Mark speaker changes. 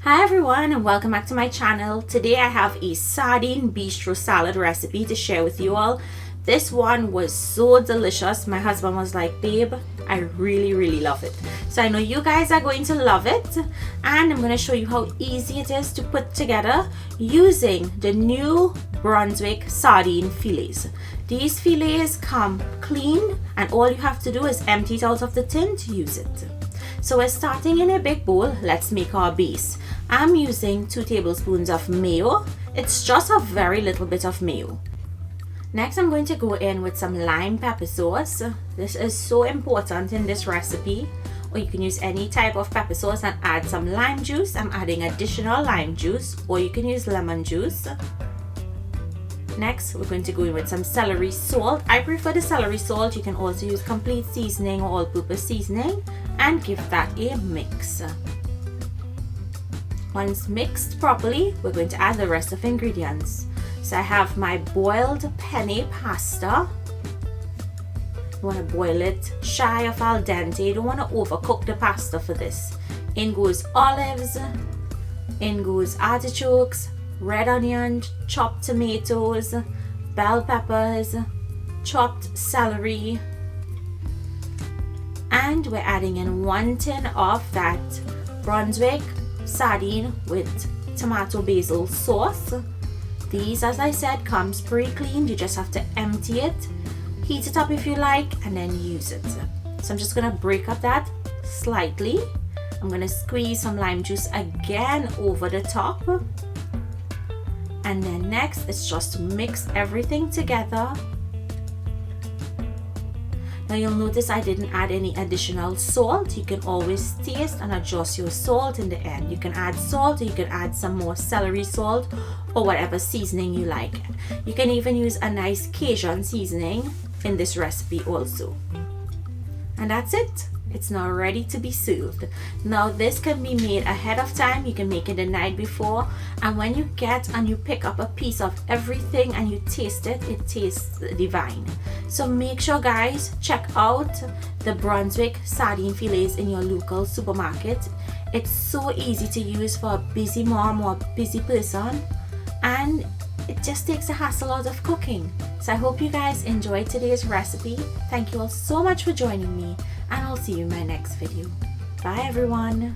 Speaker 1: Hi everyone and welcome back to my channel. Today I have a sardine bistro salad recipe to share with you all. This one was so delicious. My husband was like, babe, I really love it. So I know you guys are going to love it, and I'm going to show you how easy it is to put together using the new Brunswick sardine fillets. These fillets come clean and all you have to do is empty it out of the tin to use it. So we're starting in a big bowl. Let's make our base. I'm using 2 tablespoons of mayo. It's just a very little bit of mayo. Next, I'm going to go in with some lime pepper sauce. This is so important in this recipe. Or you can use any type of pepper sauce and add some lime juice. I'm adding additional lime juice, or you can use lemon juice. Next, we're going to go in with some celery salt. I prefer the celery salt. You can also use complete seasoning or all-purpose seasoning, and give that a mix. Once mixed properly, we're going to add the rest of the ingredients. So I have my boiled penne pasta. You want to boil it shy of al dente. You don't want to overcook the pasta for this. In goes olives, in goes artichokes, red onion, chopped tomatoes, bell peppers, chopped celery, and we're adding in 1 tin of that Brunswick sardine with tomato basil sauce. These, as I said, comes pre-cleaned. You just have to empty it, heat it up if you like, and then use it. So I'm just gonna break up that slightly. I'm gonna squeeze some lime juice again over the top. And then next, it's just to mix everything together. Now you'll notice I didn't add any additional salt. You can always taste and adjust your salt in the end. You can add salt, or you can add some more celery salt, or whatever seasoning you like. You can even use a nice Cajun seasoning in this recipe also. And that's it. It's now ready to be served. Now this can be made ahead of time. You can make it the night before, and when you get and you pick up a piece of everything and you taste it, it tastes divine. So make sure guys, check out the Brunswick sardine fillets in your local supermarket. It's so easy to use for a busy mom or a busy person, and it just takes the hassle out of cooking. So I hope you guys enjoyed today's recipe. Thank you all so much for joining me, and I'll see you in my next video. Bye everyone.